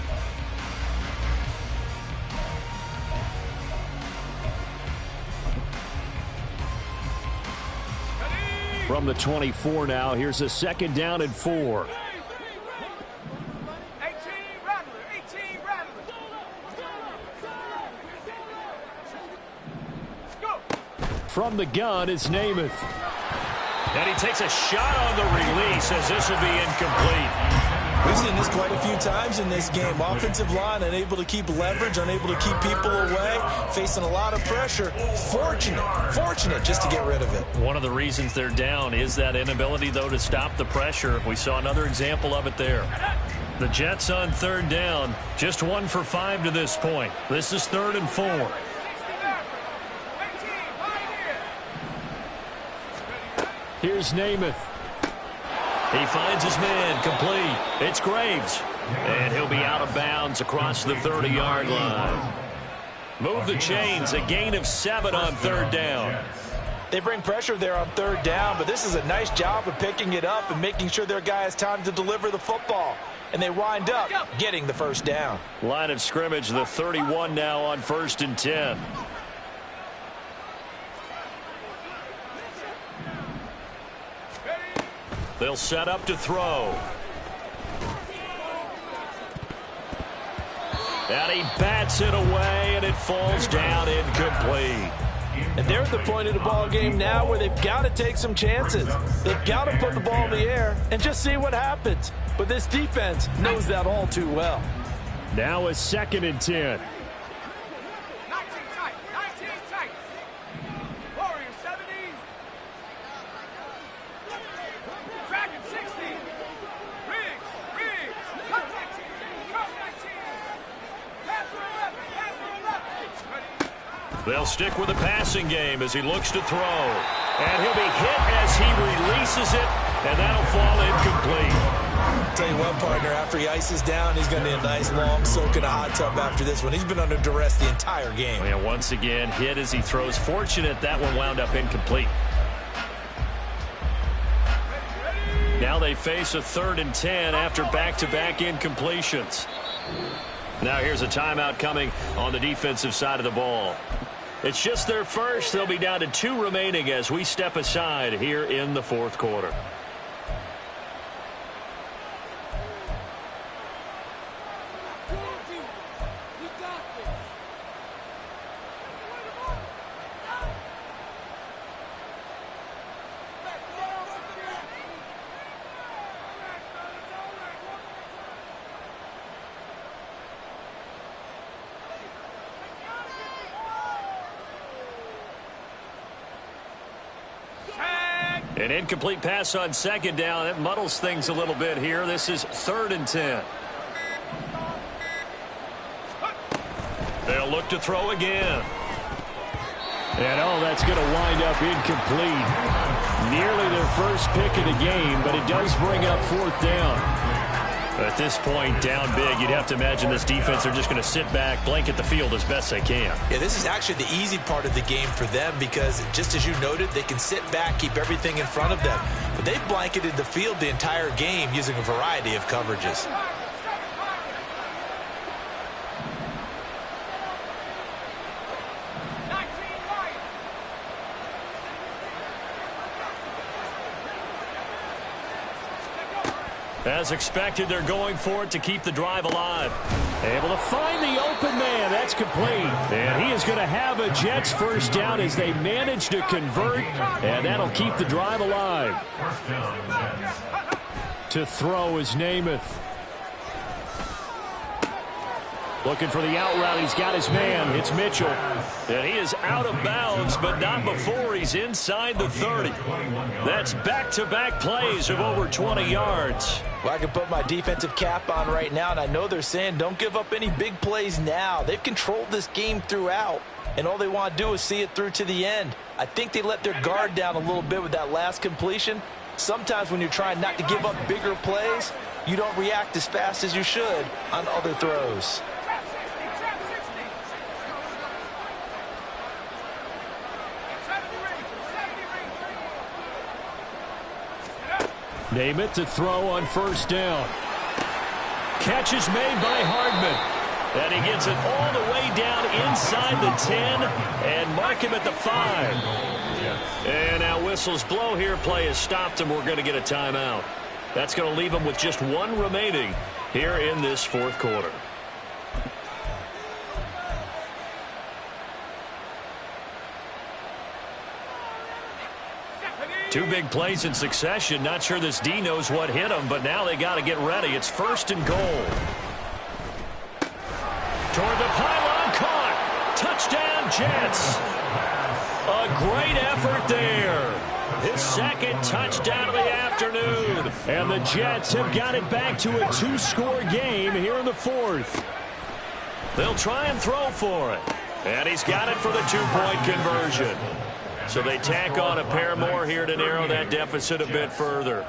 [SPEAKER 1] From the 24 now, here's a 2nd down and 4.
[SPEAKER 4] 18 Rattler. Go.
[SPEAKER 1] From the gun, it's Namath. And he takes a shot on the release as this will be incomplete.
[SPEAKER 3] We've seen this quite a few times in this game. Offensive line unable to keep leverage, unable to keep people away, facing a lot of pressure. Fortunate just to get rid of it.
[SPEAKER 1] One of the reasons they're down is that inability, though, to stop the pressure. We saw another example of it there. The Jets on third down, just 1 for 5 to this point. This is 3rd and 4. Here's Namath. He finds his man, complete. It's Graves. And he'll be out of bounds across the 30-yard line. Move the chains, a gain of 7 on third down.
[SPEAKER 3] They bring pressure there on third down, but this is a nice job of picking it up and making sure their guy has time to deliver the football. And they wind up getting the first down.
[SPEAKER 1] Line of scrimmage, the 31 now on 1st and 10. They'll set up to throw. And he bats it away, and it falls down incomplete.
[SPEAKER 3] And they're at the point of the ball game now where they've got to take some chances. They've got to put the ball in the air and just see what happens. But this defense knows that all too well.
[SPEAKER 1] Now a 2nd and 10.
[SPEAKER 4] 19 tight. Warriors 70.
[SPEAKER 1] They'll stick with the passing game as he looks to throw. And he'll be hit as he releases it, and that'll fall incomplete.
[SPEAKER 3] Tell you what, partner, after he ices down, he's going to need a nice long soak in a hot tub after this one. He's been under duress the entire game.
[SPEAKER 1] And once again, hit as he throws. Fortunate that one wound up incomplete. Now they face a 3rd and 10 after back-to-back incompletions. Now here's a timeout coming on the defensive side of the ball. It's just their first. They'll be down to 2 remaining as we step aside here in the 4th quarter. An incomplete pass on 2nd down. It muddles things a little bit here. This is 3rd and 10. They'll look to throw again. And, that's going to wind up incomplete. Nearly their first pick of the game, but it does bring up 4th down. At this point, down big, you'd have to imagine this defense are just going to sit back, blanket the field as best they can.
[SPEAKER 3] Yeah, this is actually the easy part of the game for them because, just as you noted, they can sit back, keep everything in front of them. But they've blanketed the field the entire game using a variety of coverages.
[SPEAKER 1] As expected, they're going for it to keep the drive alive. Able to find the open man. That's complete. And he is going to have a Jets first down as they manage to convert. And that'll keep the drive alive. To throw is Namath. Looking for the out route. He's got his man. It's Mitchell. And he is out of bounds, but not before he's inside the 30. That's back-to-back plays of over 20 yards.
[SPEAKER 3] Well, I can put my defensive cap on right now, and I know they're saying don't give up any big plays now. They've controlled this game throughout, and all they want to do is see it through to the end. I think they let their guard down a little bit with that last completion. Sometimes when you're trying not to give up bigger plays, you don't react as fast as you should on other throws.
[SPEAKER 1] Namath to throw on 1st down. Catch is made by Hardman. And he gets it all the way down inside the 10 and mark him at the 5. And now whistles blow here. Play has stopped, and we're going to get a timeout. That's going to leave him with just 1 remaining here in this 4th quarter. Two big plays in succession. Not sure this D knows what hit him, but now they got to get ready. It's 1st and goal. Toward the pylon, caught. Touchdown, Jets. A great effort there. His 2nd touchdown of the afternoon. And the Jets have got it back to a 2-score game here in the 4th. They'll try and throw for it. And he's got it for the 2-point conversion. So they tack on a pair more here to narrow that deficit a bit further.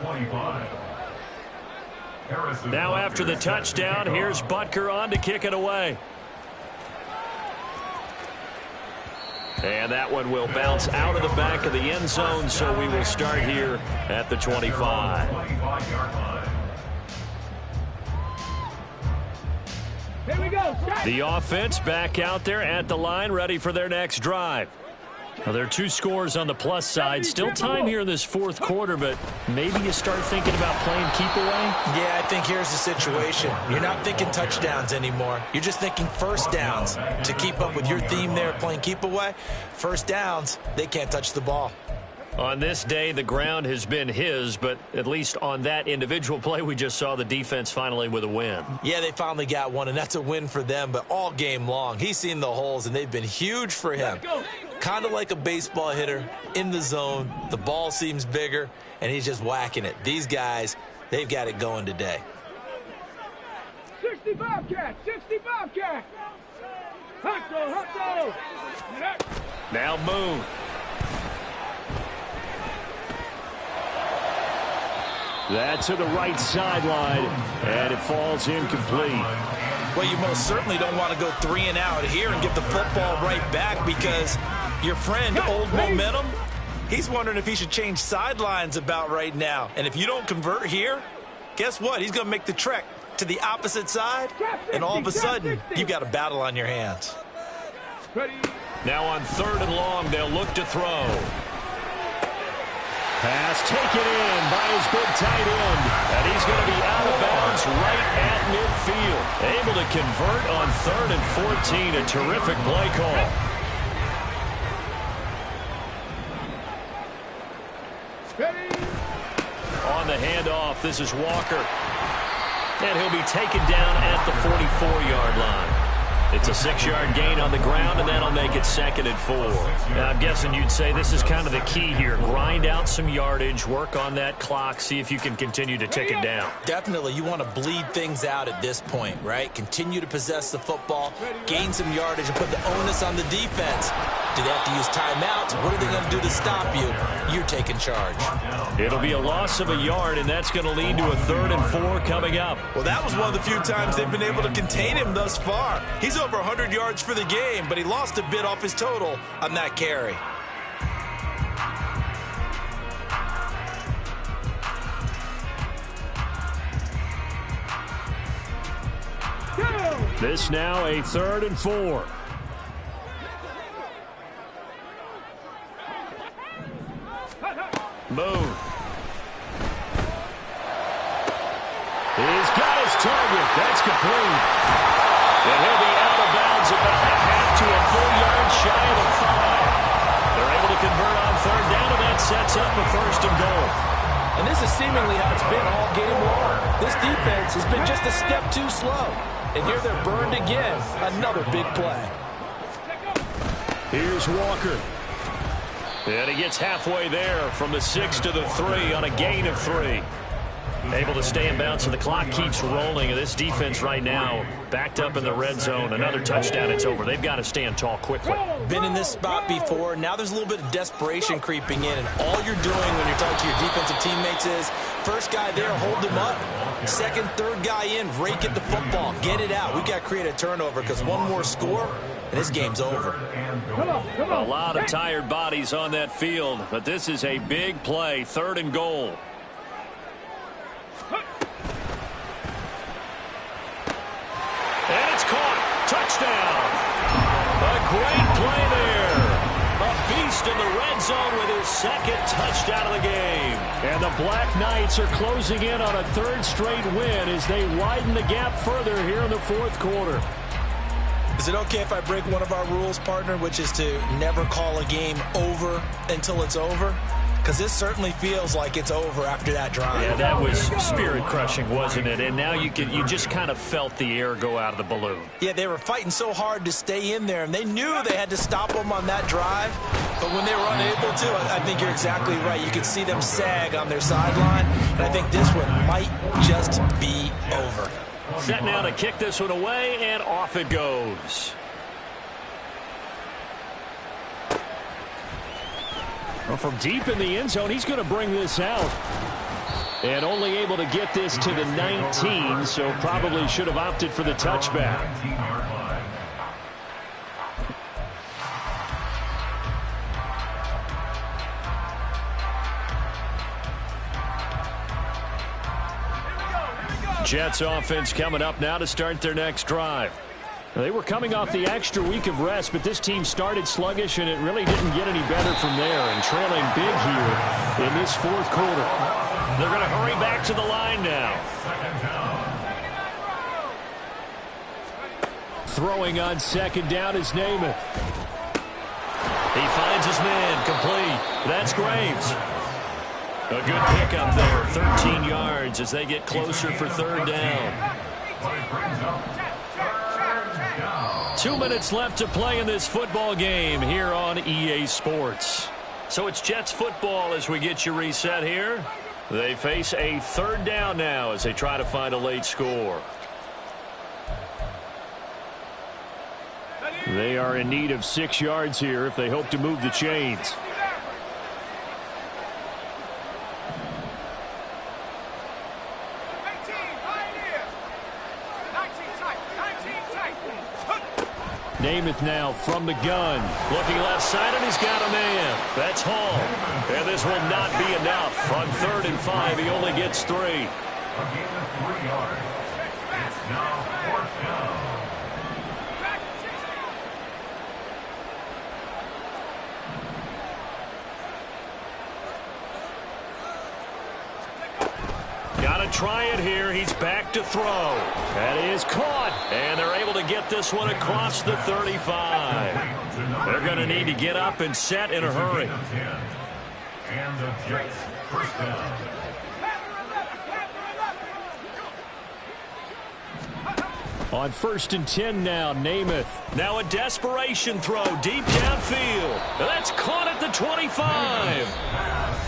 [SPEAKER 1] Now after the touchdown, here's Butker on to kick it away. And that one will bounce out of the back of the end zone, so we will start here at the 25.
[SPEAKER 4] Here we go.
[SPEAKER 1] The offense back out there at the line, ready for their next drive. Well, there are 2 scores on the plus side. Still time here in this 4th quarter, but maybe you start thinking about playing keep away?
[SPEAKER 3] Yeah, I think here's the situation. You're not thinking touchdowns anymore. You're just thinking 1st downs. To keep up with your theme there, playing keep away, 1st downs, they can't touch the ball.
[SPEAKER 1] On this day, the ground has been his, but at least on that individual play, we just saw the defense finally with a win.
[SPEAKER 3] Yeah, they finally got one, and that's a win for them, but all game long, he's seen the holes, and they've been huge for him. Kind of like a baseball hitter in the zone. The ball seems bigger, and he's just whacking it. These guys, they've got it going today.
[SPEAKER 4] 65 cat, 65 cat. Hot
[SPEAKER 1] Now Moon. That to the right sideline, and it falls incomplete.
[SPEAKER 3] Well, you most certainly don't want to go 3 and out here and give the football right back, because your friend, Old Momentum, he's wondering if he should change sidelines about right now. And if you don't convert here, guess what? He's going to make the trek to the opposite side, and all of a sudden, you've got a battle on your hands.
[SPEAKER 1] Now on 3rd and long, they'll look to throw. Pass taken in by his big tight end. And he's going to be out of bounds right at midfield. Able to convert on 3rd and 14. A terrific play call. On the handoff, this is Walker. And he'll be taken down at the 44-yard line. It's a 6-yard gain on the ground, and that'll make it 2nd and 4. Now, I'm guessing you'd say this is kind of the key here. Grind out some yardage, work on that clock, see if you can continue to tick it down.
[SPEAKER 3] Definitely, you want to bleed things out at this point, right? Continue to possess the football, gain some yardage, and put the onus on the defense. Do they have to use timeouts? What are they going to do to stop you? You're taking charge.
[SPEAKER 1] It'll be a loss of a yard, and that's going to lead to a 3rd and 4 coming up.
[SPEAKER 3] Well, that was one of the few times they've been able to contain him thus far. He's over 100 yards for the game, but he lost a bit off his total on that carry.
[SPEAKER 1] This now a 3rd and 4. Moon. He's got his target. That's complete. And he'll be out of bounds about a half to a full yard shy of the 5. They're able to convert on 3rd down, and that sets up a 1st and goal.
[SPEAKER 6] And this is seemingly how it's been all game long. This defense has been just a step too slow. And here they're burned again. Another big play.
[SPEAKER 1] Here's Walker. And he gets halfway there from the 6 to the 3 on a gain of 3. Able to stay in bounds, so the clock keeps rolling. And this defense right now backed up in the red zone. Another touchdown, it's over. They've got to stand tall quickly.
[SPEAKER 3] Been in this spot before. Now there's a little bit of desperation creeping in. And all you're doing when you're talking to your defensive teammates is, first guy there, hold him up. Second, third guy in, rake at the football. Get it out. We've got to create a turnover, because one more score, and this game's over.
[SPEAKER 1] A lot of tired bodies on that field, but this is a big play. 3rd and goal. And it's caught. Touchdown. A great play there. A beast in the red zone with his 2nd touchdown of the game. And the Black Knights are closing in on a 3rd straight win as they widen the gap further here in the 4th quarter.
[SPEAKER 3] Is it okay if I break one of our rules, partner, which is to never call a game over until it's over? Because this certainly feels like it's over after that drive.
[SPEAKER 1] Yeah, that was spirit-crushing, wasn't it? And now you just kind of felt the air go out of the balloon.
[SPEAKER 3] Yeah, they were fighting so hard to stay in there, and they knew they had to stop them on that drive. But when they were unable to, I think you're exactly right. You could see them sag on their sideline, and I think this one might just be over.
[SPEAKER 1] Set now to kick this one away, and off it goes. Well, from deep in the end zone, he's going to bring this out. And only able to get this to the 19, so probably should have opted for the touchback. Jets offense coming up now to start their next drive. They were coming off the extra week of rest, but this team started sluggish, and it really didn't get any better from there, and trailing big here in this 4th quarter. They're going to hurry back to the line now. Throwing on 2nd down is Namath. He finds his man, complete. That's Graves. A good pickup there, 13 yards as they get closer for 3rd down. 2 minutes left to play in this football game here on EA Sports. So it's Jets football as we get you reset here. They face a 3rd down now as they try to find a late score. They are in need of 6 yards here if they hope to move the chains. Namath now from the gun. Looking left side, and he's got a man. That's Hall. And this will not be enough. On 3rd and 5, he only gets 3.
[SPEAKER 5] A gain of 3 yards. It's now 4th down.
[SPEAKER 1] Got to try it here. He's back to throw. That is caught. And they're able to get this one across the 35. They're going to need to get up and set in a hurry.
[SPEAKER 5] And the Jets first down.
[SPEAKER 1] On 1st and 10 now, Namath. Now a desperation throw deep downfield. That's caught at the 25.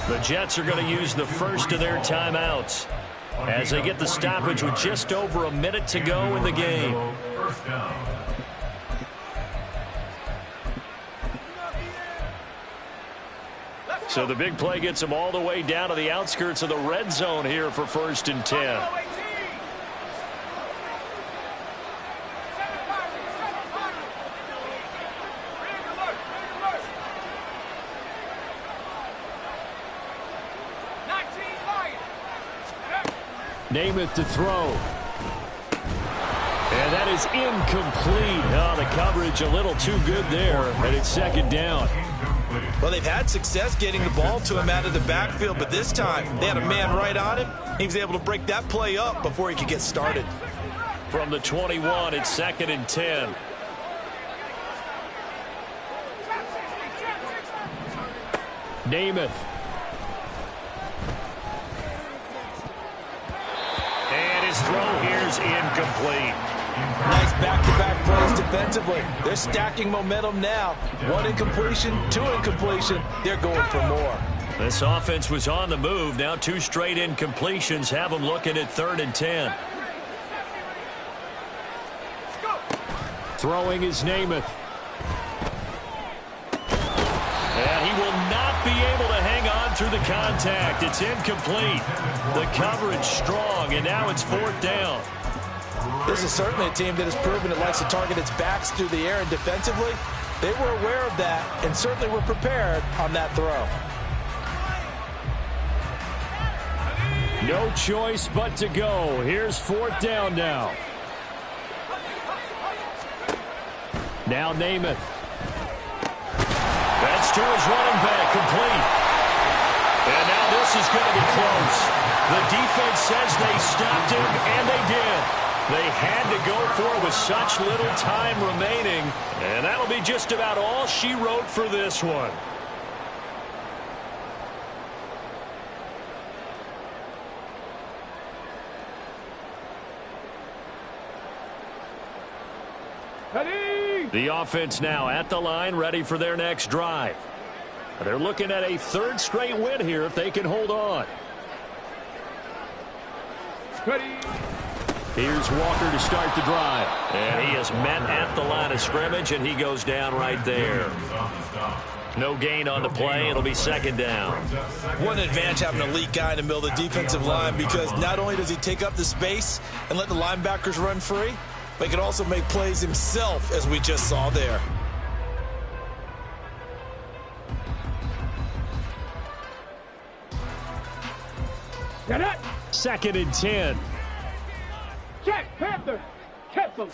[SPEAKER 1] The Jets are going to use the first of their timeouts as they get the stoppage with just over a minute to go in the game.
[SPEAKER 5] First down.
[SPEAKER 1] So the big play gets them all the way down to the outskirts of the red zone here for 1st and 10. Namath to throw. And that is incomplete. Oh, the coverage a little too good there, and it's 2nd down.
[SPEAKER 3] Well, they've had success getting the ball to him out of the backfield, but this time they had a man right on him. He was able to break that play up before he could get started.
[SPEAKER 1] From the 21, it's 2nd and 10. Namath. And his throw here is incomplete.
[SPEAKER 3] Nice back-to-back plays defensively. They're stacking momentum now. 1 incompletion, 2 incompletion. They're going for more.
[SPEAKER 1] This offense was on the move. Now 2 straight incompletions have them looking at 3rd and 10. Throwing is Namath. And he will not be able to hang on through the contact. It's incomplete. The coverage strong, and now it's 4th down.
[SPEAKER 3] This is certainly a team that has proven it likes to target its backs through the air, and defensively, they were aware of that and certainly were prepared on that throw.
[SPEAKER 1] No choice but to go. Here's 4th down now. Now Namath. That's to his running back, complete. And now this is going to be close. The defense says they stopped him, and they did. They had to go for it with such little time remaining, and that'll be just about all she wrote for this one. The offense now at the line, ready for their next drive. They're looking at a 3rd straight win here if they can hold on.
[SPEAKER 4] Ready.
[SPEAKER 1] Here's Walker to start the drive. And he is met at the line of scrimmage, and he goes down right there. No gain on the play. It'll be 2nd down.
[SPEAKER 3] What an advantage having an elite guy in the middle of the defensive line, because not only does he take up the space and let the linebackers run free, but he can also make plays himself, as we just saw there.
[SPEAKER 4] Get it.
[SPEAKER 1] 2nd and 10.
[SPEAKER 4] Check, Panther. Tempo.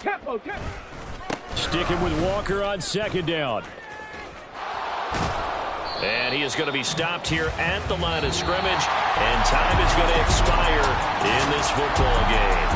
[SPEAKER 1] Sticking with Walker on 2nd down. And he is going to be stopped here at the line of scrimmage, and time is going to expire in this football game.